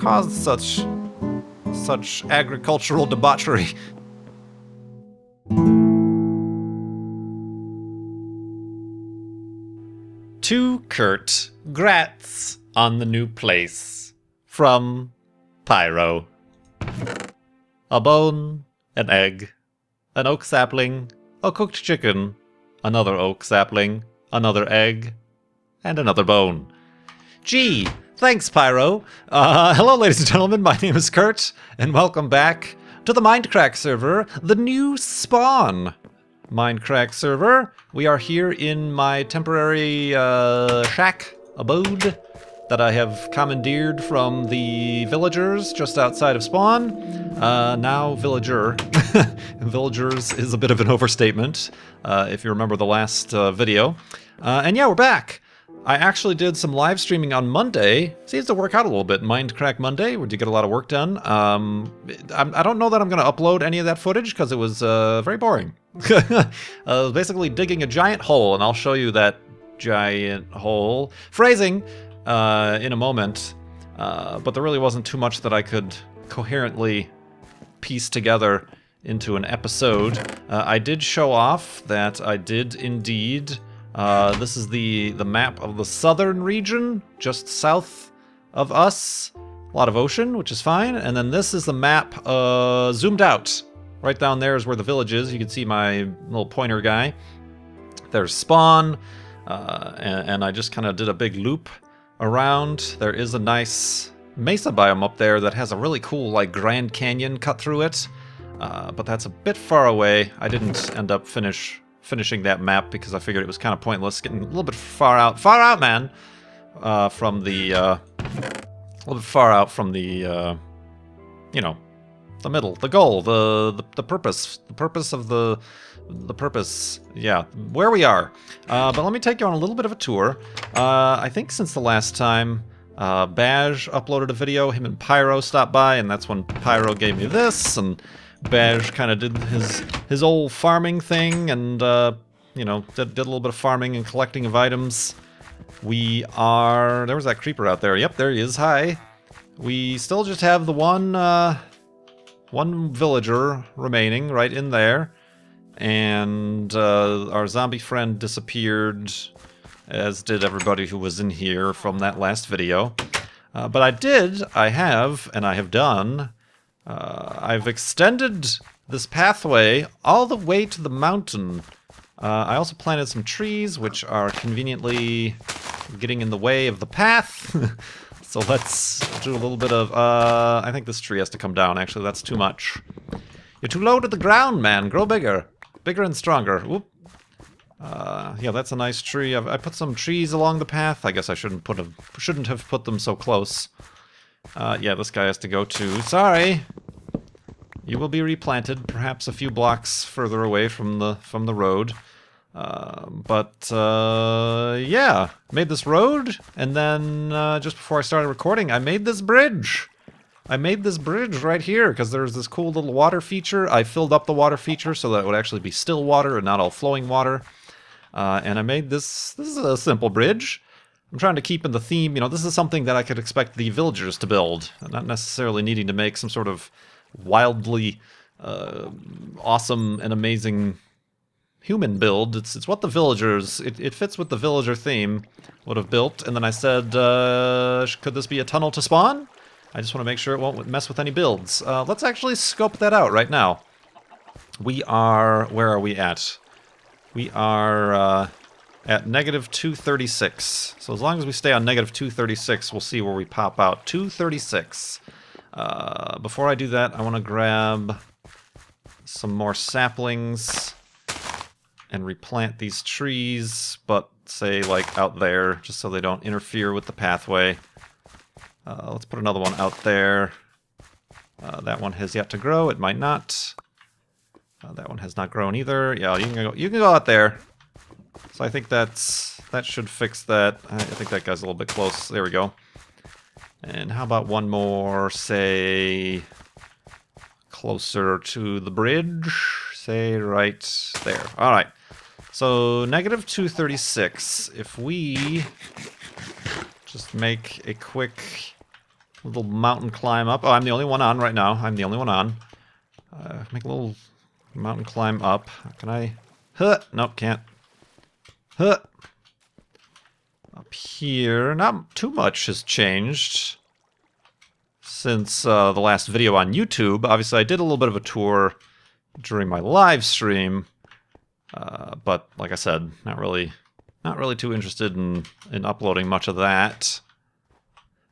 caused such agricultural debauchery? To Kurt, grats on the new place. From Pyro. A bone, an egg, an oak sapling, a cooked chicken, another oak sapling, another egg, and another bone. Gee, thanks, Pyro. Hello, ladies and gentlemen, my name is Kurt, and welcome back to the Mindcrack server, the new spawn. Mindcrack server, we are here in my temporary shack abode that I have commandeered from the villagers just outside of spawn. Now villager. Villagers is a bit of an overstatement, if you remember the last video. And yeah, we're back. I actually did some live streaming on Monday. Seems to work out a little bit. Mindcrack Monday, where you get a lot of work done. I don't know that I'm going to upload any of that footage because it was very boring. Basically digging a giant hole, and I'll show you that giant hole. Phrasing in a moment, but there really wasn't too much that I could coherently piece together into an episode. I did show off that I did indeed. This is the map of the southern region, just south of us. A lot of ocean, which is fine. And then this is the map zoomed out. Right down there is where the village is. You can see my little pointer guy. There's spawn, and I just kind of did a big loop around. There is a nice mesa biome up there that has a really cool, like, Grand Canyon cut through it. But that's a bit far away. I didn't end up finishing that map because I figured it was kind of pointless, getting a little bit far out, man, from the, a little bit far out from the, you know, the middle, the goal, the purpose of the purpose, yeah, where we are. But let me take you on a little bit of a tour. I think since the last time, Baj uploaded a video, him and Pyro stopped by, and that's when Pyro gave me this, and Baj kind of did his old farming thing, and, you know, did a little bit of farming and collecting of items. There was that creeper out there. Yep, there he is. Hi. We still just have the one villager remaining right in there, and our zombie friend disappeared, as did everybody who was in here from that last video. But I have done, I've extended this pathway all the way to the mountain. I also planted some trees, which are conveniently getting in the way of the path. So let's do a little bit of, I think this tree has to come down, actually. That's too much. You're too low to the ground, man. Grow bigger. Bigger and stronger. Whoop. Yeah, that's a nice tree. I put some trees along the path. I guess I shouldn't have put them so close. Yeah, this guy has to go too. Sorry. You will be replanted, perhaps a few blocks further away from the road. Yeah, made this road, and then just before I started recording, I made this bridge. I made this bridge right here because there's this cool little water feature. I filled up the water feature so that it would actually be still water and not all flowing water. And I made this. This is a simple bridge. I'm trying to keep in the theme. You know, this is something that I could expect the villagers to build, not necessarily needing to make some sort of wildly awesome and amazing human build. It's what the villagers, it fits with the villager theme, would have built. And then I said, could this be a tunnel to spawn? I just want to make sure it won't mess with any builds. Let's actually scope that out right now. Where are we at? We are at negative 236. So as long as we stay on negative 236, we'll see where we pop out. 236. Before I do that, I want to grab some more saplings and replant these trees, but say like out there, just so they don't interfere with the pathway. Let's put another one out there. That one has yet to grow. It might not. That one has not grown either. Yeah, you can go out there. So I think that should fix that. I think that guy's a little bit close. There we go. And how about one more, say, closer to the bridge? Say right there. All right. So negative 236. If we just make a quick little mountain climb up. Oh, I'm the only one on right now. I'm the only one on. Make a little mountain climb up. Can I? Huh! Nope, can't. Huh! Up here, not too much has changed since the last video on YouTube. Obviously, I did a little bit of a tour during my live stream, but like I said, not really too interested in uploading much of that.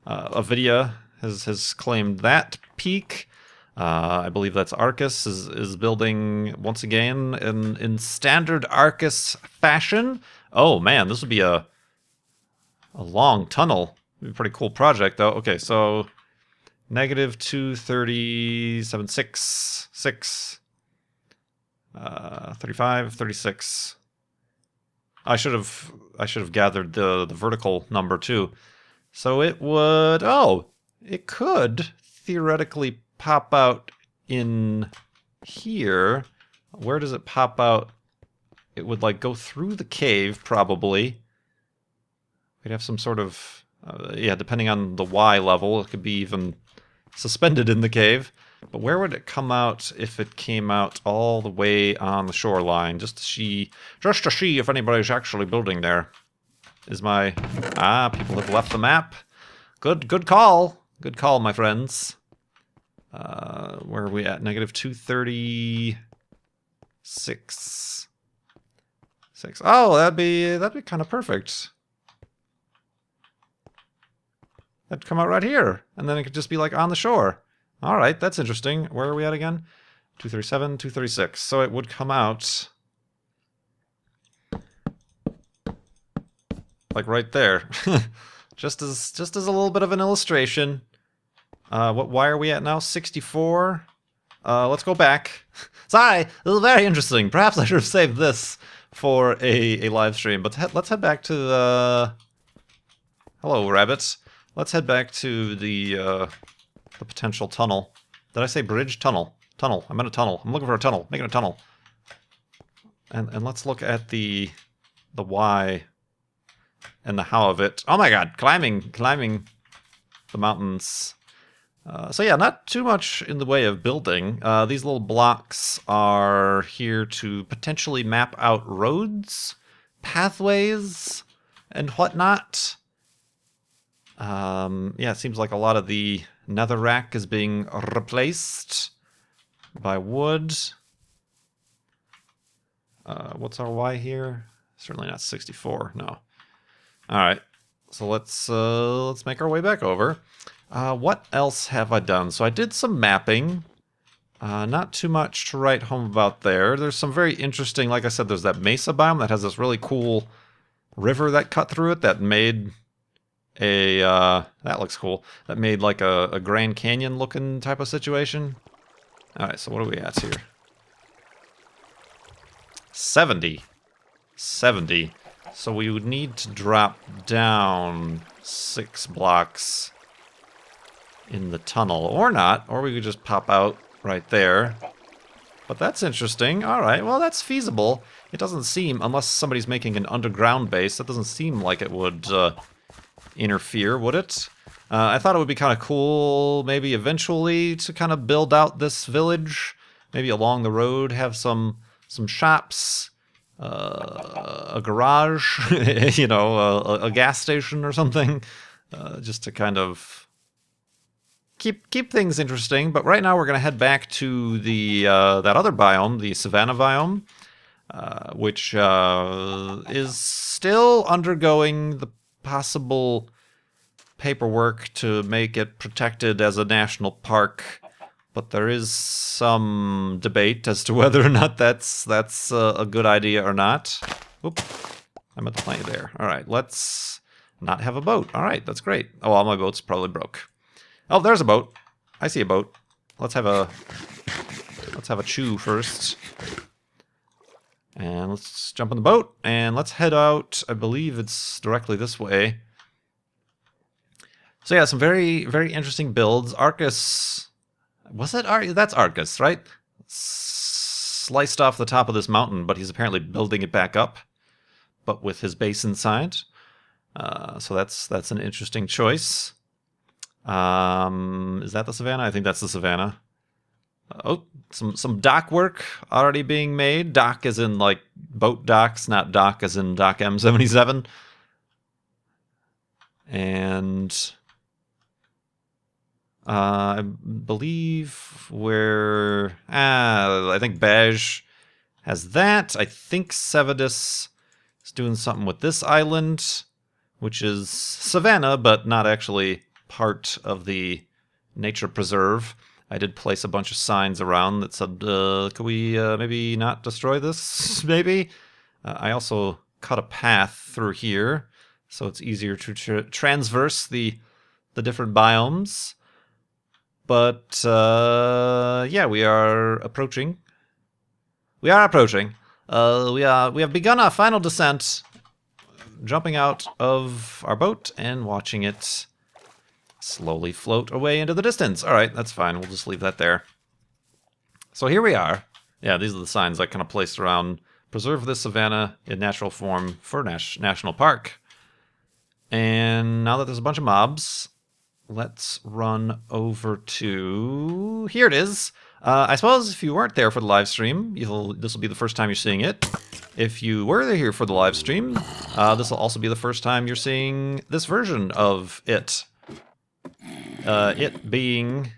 Avidia has claimed that peak. I believe that's Arcus is building once again in standard Arcus fashion. Oh man, this would be a long tunnel. It'd be a pretty cool project though. Okay, so negative 237.6. 35, 36. I should have gathered the vertical number too. So it would, oh, it could theoretically pop out in here. Where does it pop out? It would like go through the cave probably. We'd have some sort of, yeah, depending on the Y level, it could be even suspended in the cave. But where would it come out if it came out all the way on the shoreline? Just to see if anybody's actually building there. Is my... Ah, people have left the map. Good call. Good call, my friends. Where are we at? Negative 236. Oh, that'd be kind of perfect. That'd come out right here, and then it could just be like on the shore. All right, that's interesting. Where are we at again? 237, 236. So it would come out like right there, just as a little bit of an illustration. What Y are we at now? 64. Let's go back. Sorry, this is very interesting. Perhaps I should have saved this for a live stream. But let's head back to the. Hello, rabbits. Let's head back to the potential tunnel. Did I say bridge? Tunnel. Tunnel. I meant a tunnel. I'm looking for a tunnel. Making a tunnel. And let's look at the why and the how of it. Oh my god, climbing the mountains. So yeah, not too much in the way of building. These little blocks are here to potentially map out roads, pathways, and whatnot. Yeah, it seems like a lot of the netherrack is being replaced by wood. What's our Y here? Certainly not 64, no. Alright, so let's make our way back over. What else have I done? So I did some mapping. Not too much to write home about there. There's some very interesting, like I said, there's that mesa biome that has this really cool river that cut through it that made a, that looks cool. That made like a Grand Canyon looking type of situation. Alright, so what are we at here? 70. 70. So we would need to drop down 6 blocks in the tunnel. Or not. Or we could just pop out right there. But that's interesting. Alright, well that's feasible. It doesn't seem, unless somebody's making an underground base, that doesn't seem like it would interfere, would it? I thought it would be kind of cool, maybe eventually, to kind of build out this village. Maybe along the road have some shops, a garage, you know, a gas station or something, just to kind of keep things interesting. But right now we're going to head back to the that other biome, the Savannah biome, which is still undergoing the possible paperwork to make it protected as a national park, but there is some debate as to whether or not that's a good idea or not. Oop, I meant to play there. All right, let's not have a boat. All right, that's great. Oh, all my boats probably broke. Oh, there's a boat. I see a boat. Let's have a chew first. And let's jump on the boat, and let's head out. I believe it's directly this way. So yeah, some very, very interesting builds. Arcus, was it that's Arcus, right? Sliced off the top of this mountain, but he's apparently building it back up, but with his base inside. So that's an interesting choice. Is that the Savannah? I think that's the Savannah. Oh, some dock work already being made. Dock as in like boat docks, not dock as in dock M77. And I believe I think Beige has that. I think Sevadus is doing something with this island, which is Savannah, but not actually part of the nature preserve. I did place a bunch of signs around that said, could we maybe not destroy this, maybe? I also cut a path through here, so it's easier to transverse the different biomes. But, yeah, we are approaching. We have begun our final descent, jumping out of our boat and watching it slowly float away into the distance. All right, that's fine. We'll just leave that there. So here we are. Yeah, these are the signs I kind of placed around. Preserve this savanna in natural form for National Park. And now that there's a bunch of mobs, let's run over to... Here it is. I suppose if you weren't there for the live stream, this will be the first time you're seeing it. If you were here for the live stream, this will also be the first time you're seeing this version of it. It being...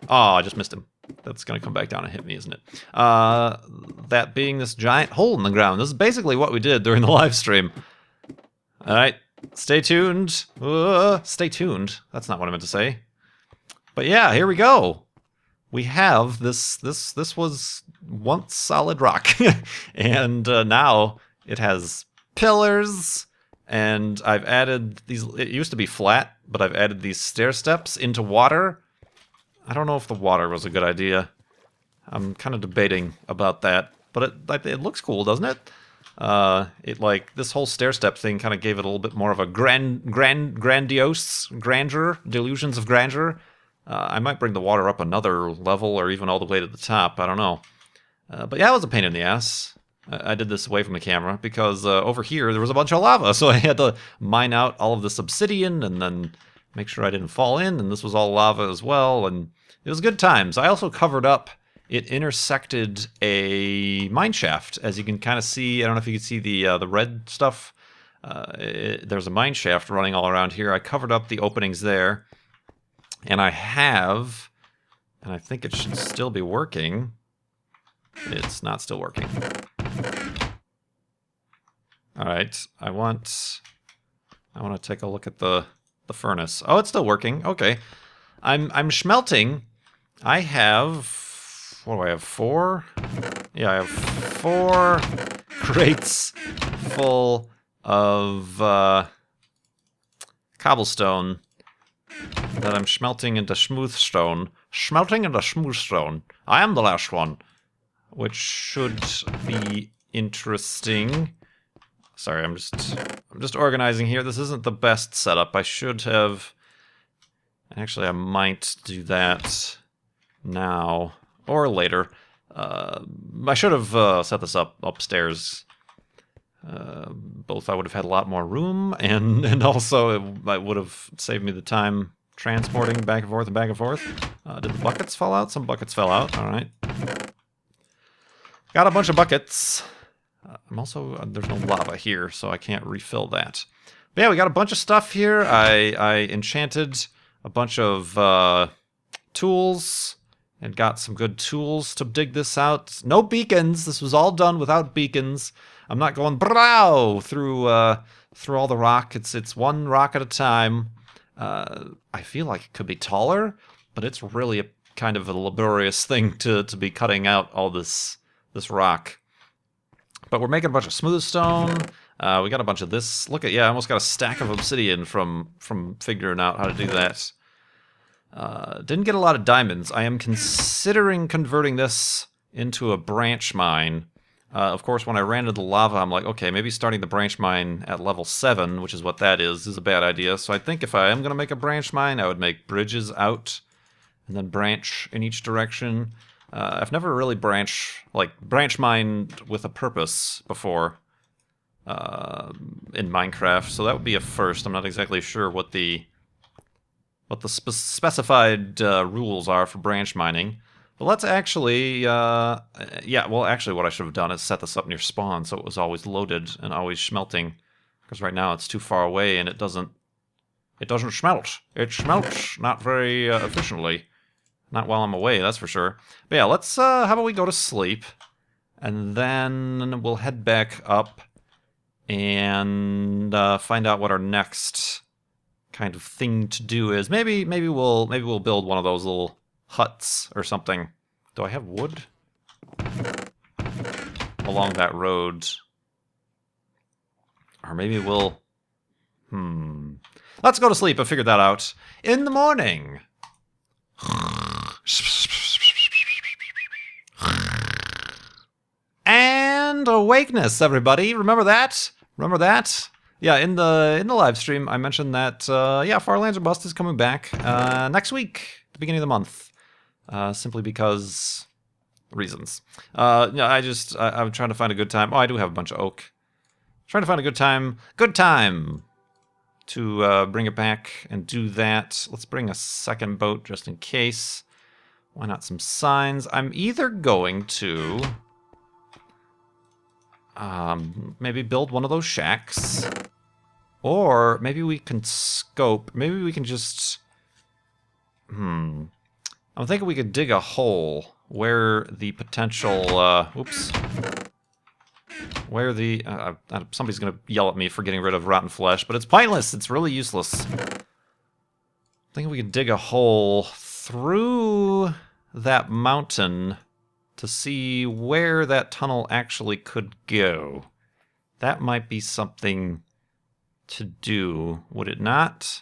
Oh, I just missed him. That's going to come back down and hit me, isn't it? That being this giant hole in the ground. This is basically what we did during the live stream. Alright, stay tuned. Stay tuned. That's not what I meant to say. But yeah, here we go. We have this was once solid rock. And now it has pillars. And I've added these, it used to be flat, but I've added these stair steps into water. I don't know if the water was a good idea. I'm kind of debating about that, but it looks cool, doesn't it? This whole stair step thing kind of gave it a little bit more of a grandiose grandeur, delusions of grandeur. I might bring the water up another level or even all the way to the top. I don't know. But yeah, it was a pain in the ass. I did this away from the camera because over here there was a bunch of lava, so I had to mine out all of this obsidian and then make sure I didn't fall in, and this was all lava as well, and it was good times. I also covered up, it intersected a mine shaft, as you can kind of see. I don't know if you can see the red stuff. There's a mine shaft running all around here. I covered up the openings there, and I think it should still be working. It's not still working. All right, I want to take a look at the furnace. Oh, it's still working. Okay. I'm smelting. I have, what do I have, 4? Yeah, I have 4 crates full of cobblestone that I'm smelting into smooth stone. Smelting into smooth stone. I am the last one, which should be interesting. Sorry, I'm just organizing here. This isn't the best setup. I should have... Actually, I might do that now or later. I should have set this up upstairs. Both I would have had a lot more room, and also it would have saved me the time transporting back and forth and back and forth. Did the buckets fall out? Some buckets fell out. All right. Got a bunch of buckets. I'm also, there's no lava here, so I can't refill that. But yeah, we got a bunch of stuff here. I enchanted a bunch of tools and got some good tools to dig this out. No beacons. This was all done without beacons. I'm not going brow through all the rock. It's one rock at a time. I feel like it could be taller, but it's really a kind of a laborious thing to be cutting out all this rock. But we're making a bunch of smooth stone. We got a bunch of this. Look at, yeah, I almost got a stack of obsidian from figuring out how to do that. Didn't get a lot of diamonds. I am considering converting this into a branch mine. Of course, when I ran into the lava, I'm like, okay, maybe starting the branch mine at level 7, which is what that is a bad idea. So I think if I am going to make a branch mine, I would make bridges out and then branch in each direction. I've never really branch mined with a purpose before in Minecraft, so that would be a first. I'm not exactly sure what the what the specified rules are for branch mining. But let's actually, yeah, well, actually what I should have done is set this up near spawn so it was always loaded and always smelting. Because right now it's too far away and it doesn't smelt. It smelts not very efficiently. Not while I'm away, that's for sure. But yeah, let's, how about we go to sleep, and then we'll head back up and find out what our next kind of thing to do is. Maybe we'll build one of those little huts or something. Do I have wood? Along that road. Or maybe we'll... Let's go to sleep and figure that out in the morning. And awakeness, everybody. Remember that? Remember that? Yeah, in the live stream, I mentioned that, yeah, Farlands or Bust is coming back next week, the beginning of the month. Simply because reasons. Yeah, I'm trying to find a good time. Oh, I do have a bunch of oak. Trying to find a good time to bring it back and do that. Let's bring a second boat just in case. Why not some signs? I'm either going to maybe build one of those shacks, or maybe we can scope. Maybe we can just... I'm thinking we could dig a hole where the potential... oops. Where the... somebody's going to yell at me for getting rid of rotten flesh, but it's pointless. It's really useless. I think we could dig a hole through that mountain to see where that tunnel actually could go. That might be something to do, would it not?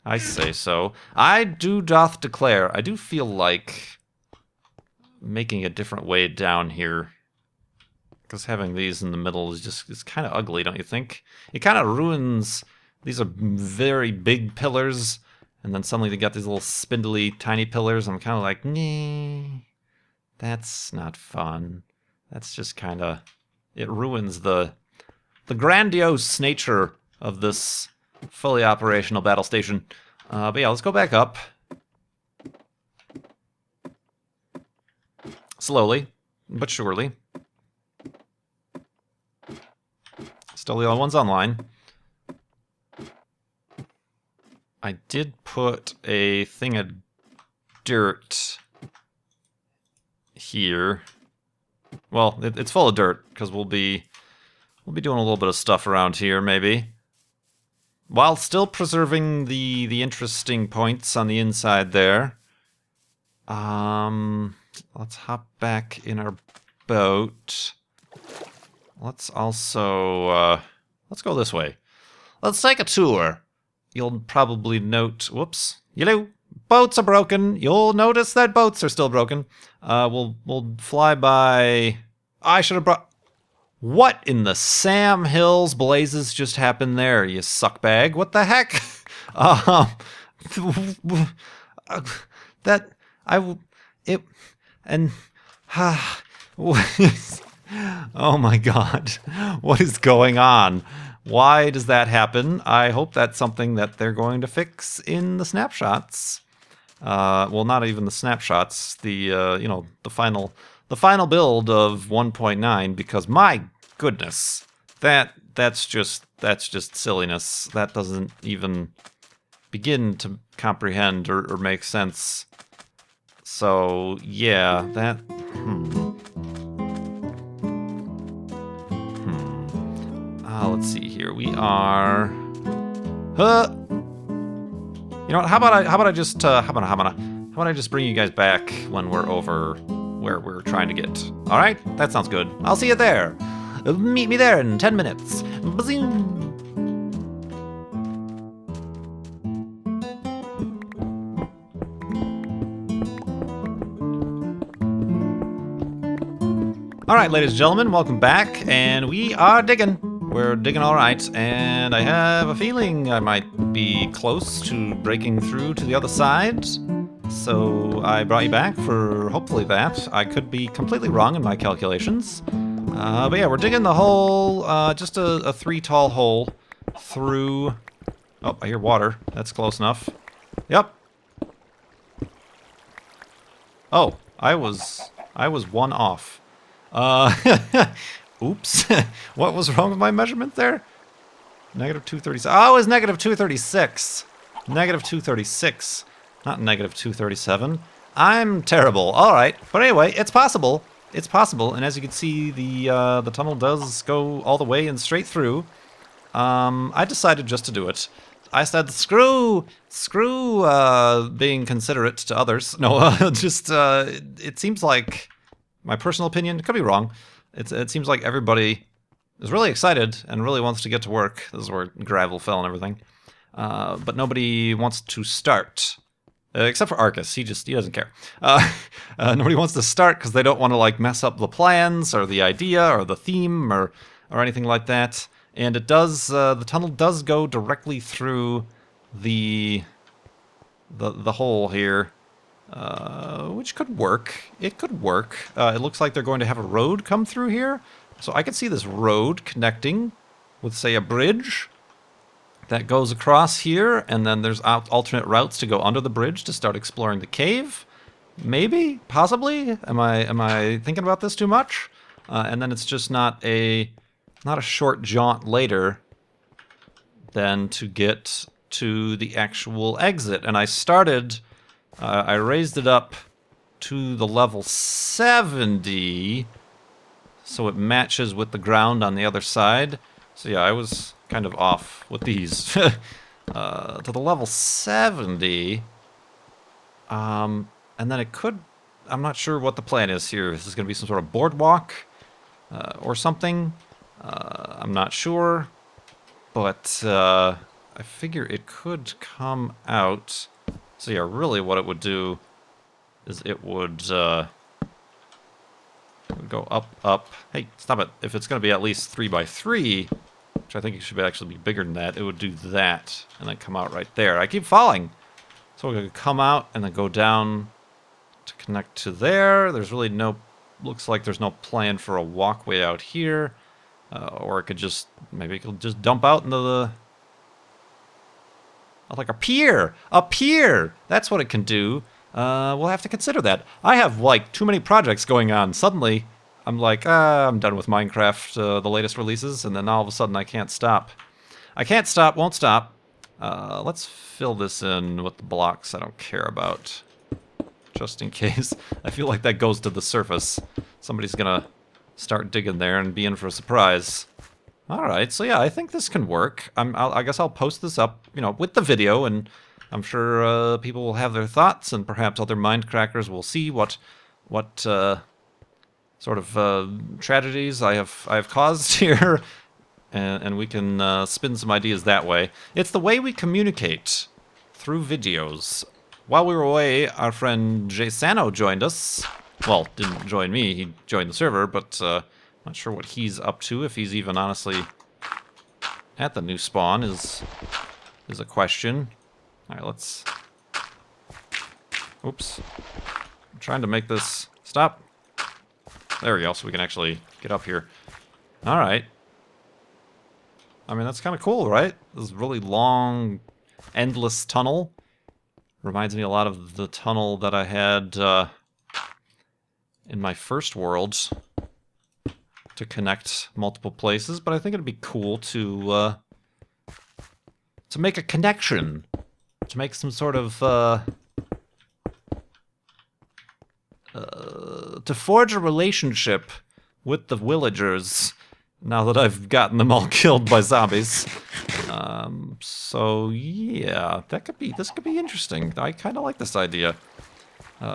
I say so. I doth declare, I do feel like making a different way down here. Because having these in the middle is kind of ugly, don't you think? It kind of ruins... These are very big pillars, and then suddenly they got these little spindly, tiny pillars. I'm kind of like, nah, that's not fun. That's just kind of... It ruins the grandiose nature of this fully operational battle station. But yeah, let's go back up. Slowly, but surely. Still the only ones online. I did put a thing of dirt here. Well, it's full of dirt because we'll be doing a little bit of stuff around here, maybe, while still preserving the interesting points on the inside there. Let's hop back in our boat. Let's also, let's go this way. Let's take a tour. You'll probably note, whoops, hello, boats are broken. You'll notice that boats are still broken. We'll fly by, I should have brought, what in the Sam Hills blazes just happened there, you suckbag? What the heck? Oh my god, what is going on? Why does that happen? I hope that's something that they're going to fix in the snapshots. Well, not even the snapshots, the you know, the final build of 1.9, because my goodness, that's just silliness. That doesn't even begin to comprehend or make sense. So yeah, that let's see here. We are. You know what? How about I just bring you guys back when we're over where we're trying to get. All right, that sounds good. I'll see you there. Meet me there in 10 minutes. Bazoom. All right, ladies and gentlemen, welcome back, and we are digging. We're digging all right, and I have a feeling I might be close to breaking through to the other side. So I brought you back for hopefully that. I could be completely wrong in my calculations. But yeah, we're digging the hole, just a 3 tall hole through... Oh, I hear water. That's close enough. Yep. Oh, I was one off. Oops. What was wrong with my measurement there? Negative 236. Oh, it was negative 236. Negative 236. Not negative 237. I'm terrible. All right. But anyway, it's possible. It's possible. And as you can see, the tunnel does go all the way and straight through. I decided just to do it. I said, screw being considerate to others. No, it seems like, my personal opinion, it could be wrong, it seems like everybody is really excited and really wants to get to work. This is where gravel fell and everything. But nobody wants to start. Except for Arcus, he doesn't care. Nobody wants to start because they don't want to like mess up the plans or the idea or the theme or anything like that. And it does, the tunnel does go directly through the hole here, which could work. It could work. It looks like they're going to have a road come through here. So I could see this road connecting with, say, a bridge that goes across here, and then there's alternate routes to go under the bridge to start exploring the cave. Maybe, possibly. Am I thinking about this too much? And then it's just not a short jaunt later than to get to the actual exit. And I started, I raised it up to the level 70, so it matches with the ground on the other side. So yeah, I was kind of off with these. To the level 70, and then it could, I'm not sure what the plan is here. Is this going to be some sort of boardwalk or something? I'm not sure, but I figure it could come out. So yeah, really what it would do is it would go up, up. Hey, stop it. If it's going to be at least 3x3, which I think it should actually be bigger than that, it would do that and then come out right there. I keep falling. So we're going to come out and then go down to connect to there. There's really no, looks like there's no plan for a walkway out here. Or it could just, maybe it could just dump out into the, like a pier! A pier! That's what it can do. We'll have to consider that. I have, like, too many projects going on. Suddenly, I'm like, I'm done with Minecraft, the latest releases, and then all of a sudden I can't stop. I can't stop, won't stop. Let's fill this in with the blocks I don't care about. Just in case. I feel like that goes to the surface. Somebody's gonna start digging there and be in for a surprise. Alright, so yeah, I think this can work. I guess I'll post this up, you know, with the video, and I'm sure people will have their thoughts, and perhaps other Mindcrackers will see what sort of tragedies I have caused here, and we can spin some ideas that way. It's the way we communicate through videos. While we were away, our friend Jsano joined us. Well, didn't join me, he joined the server, but not sure what he's up to, if he's even honestly at the new spawn is a question. Alright, let's... Oops. I'm trying to make this stop. There we go, so we can actually get up here. Alright. I mean, that's kind of cool, right? This really long, endless tunnel. Reminds me a lot of the tunnel that I had in my first world to connect multiple places, but I think it'd be cool to make a connection, to make some sort of to forge a relationship with the villagers now that I've gotten them all killed by zombies. So yeah, this could be interesting. I kind of like this idea.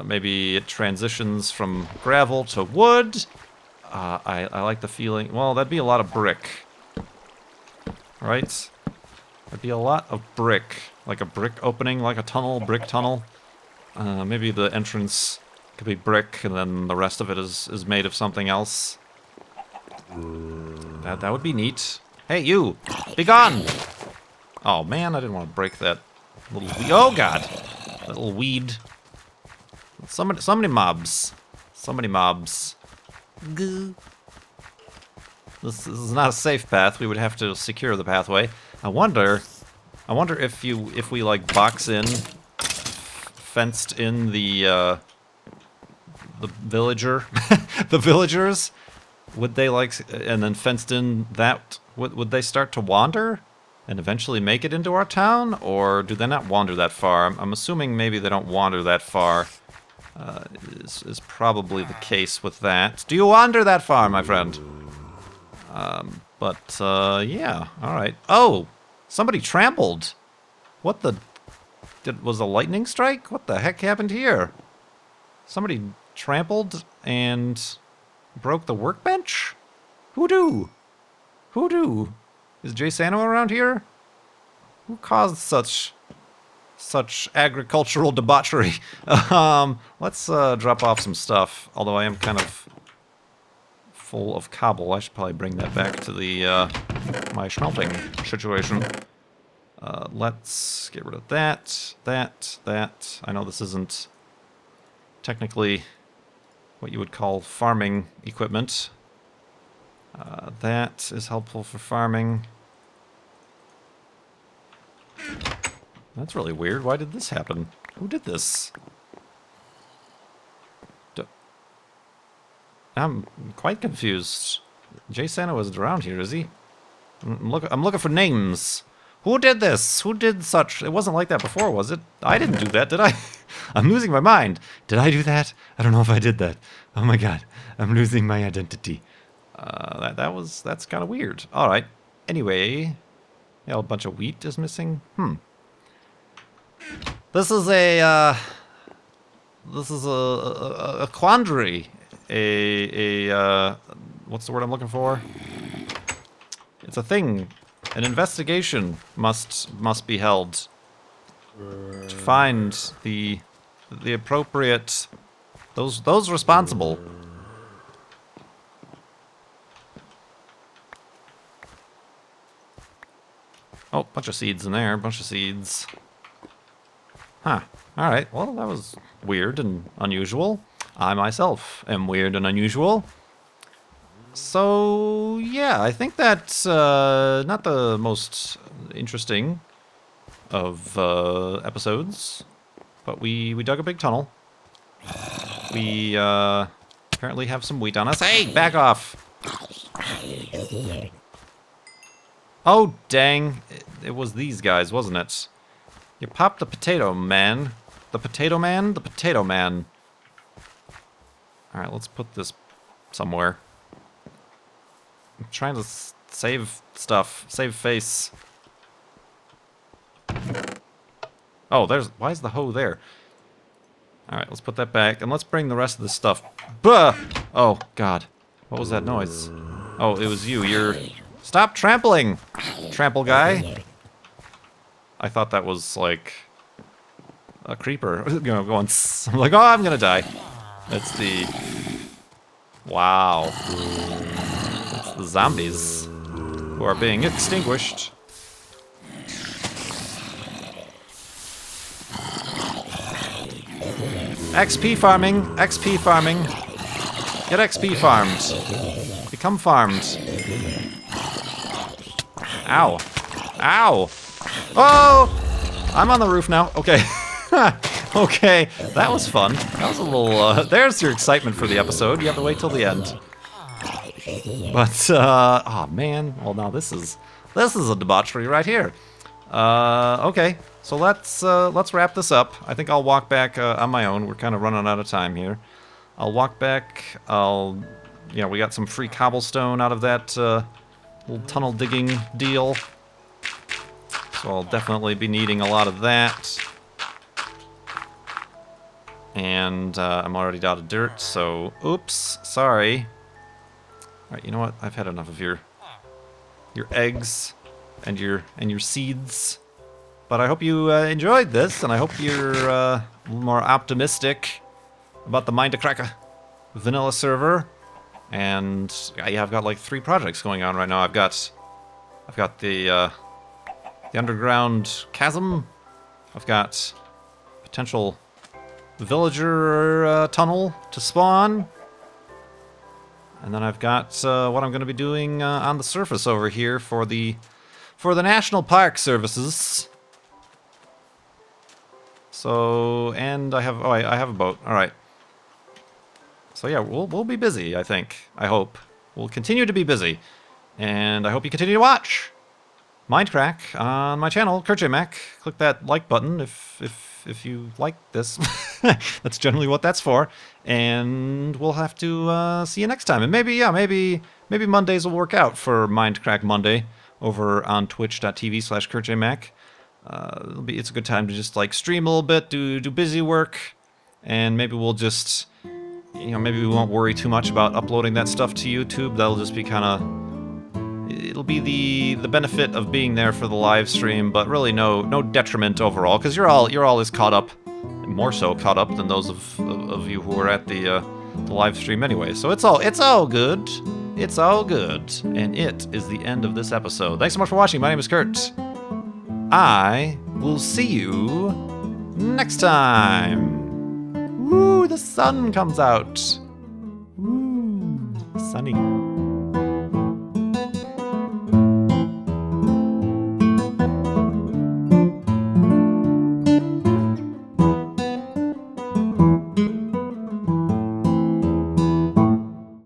Maybe it transitions from gravel to wood. I like the feeling. Well, that'd be a lot of brick, right? That'd be a lot of brick, like a brick opening, like a tunnel, brick tunnel. Maybe the entrance could be brick, and then the rest of it is made of something else. That would be neat. Hey, you! Be gone! Oh man, I didn't want to break that little weed. Oh god! That little weed. So many mobs. So many mobs. Goo. This is not a safe path. We would have to secure the pathway. I wonder if we like box in fenced in the villager, the villagers, would they like, and then fenced in that, would they start to wander and eventually make it into our town, or do they not wander that far? I'm assuming maybe they don't wander that far. Is probably the case with that. Do you wander that far, my friend? Yeah, alright. Oh! Somebody trampled! What the... was a lightning strike? What the heck happened here? Somebody trampled and broke the workbench? Who do? Who do? Is Jay Sano around here? Who caused such agricultural debauchery? Let's drop off some stuff. Although I am kind of full of cobble, I should probably bring that back to the my smelting situation. Let's get rid of that. I know this isn't technically what you would call farming equipment. That is helpful for farming. That's really weird. Why did this happen? Who did this? I'm quite confused. Jay Sano isn't around here, is he? I'm looking for names. Who did this? Who did such? It wasn't like that before, was it? I didn't do that, did I? I'm losing my mind. Did I do that? I don't know if I did that. Oh my god. I'm losing my identity. That's kind of weird. Alright. Anyway. Yeah, a bunch of wheat is missing. This is a quandary. What's the word I'm looking for? It's a thing. An investigation must be held to find the appropriate those responsible. Oh, bunch of seeds in there, bunch of seeds. Huh. Alright, well, that was weird and unusual. I myself am weird and unusual. So, yeah, I think that's not the most interesting of episodes, but we dug a big tunnel. We apparently have some wheat on us. Hey, back off! Oh, dang. It was these guys, wasn't it? You popped the potato man. The potato man? The potato man. Alright, let's put this somewhere. I'm trying to save stuff. Save face. Oh, why is the hoe there? Alright, let's put that back. And let's bring the rest of this stuff. Buh! Oh, God. What was that noise? Oh, it was you. Stop trampling! Trample guy. I thought that was, like, a creeper. Going... I'm like, oh, I'm gonna die. That's the... Wow. It's the zombies who are being extinguished. XP farming! XP farming! Get XP farmed. Become farmed. Ow. Ow! Oh! I'm on the roof now. Okay. Okay, that was fun. That was a little, there's your excitement for the episode. You have to wait till the end. But, oh man. Well, now this is a debauchery right here. Okay. So let's wrap this up. I think I'll walk back on my own. We're kind of running out of time here. I'll walk back. We got some free cobblestone out of that little tunnel digging deal. So I'll definitely be needing a lot of that. And I'm already out of dirt, so oops, sorry. Alright, you know what? I've had enough of your eggs and your seeds. But I hope you enjoyed this, and I hope you're a little more optimistic about the Mindcrack vanilla server. And yeah, I've got like 3 projects going on right now. I've got the underground chasm. I've got potential villager tunnel to spawn. And then I've got what I'm going to be doing on the surface over here for the national park services. So, and I have, I have a boat. All right. So yeah, we'll be busy, I think. I hope. We'll continue to be busy. And I hope you continue to watch Mindcrack on my channel, KurtJMac. Click that like button if you like this. That's generally what that's for. And we'll have to see you next time. And maybe, yeah, maybe Mondays will work out for Mindcrack Monday over on twitch.tv/KurtJMac. It's a good time to just like stream a little bit, do busy work, and maybe we'll just, you know, maybe we won't worry too much about uploading that stuff to YouTube. That'll just be kind of, it'll be the benefit of being there for the live stream, but really no detriment overall, because you're all as caught up, more so caught up than those of you who are at the live stream anyway. So it's all good. It's all good. And it is the end of this episode. Thanks so much for watching. My name is Kurt. I will see you next time. Woo, the sun comes out. Woo, sunny.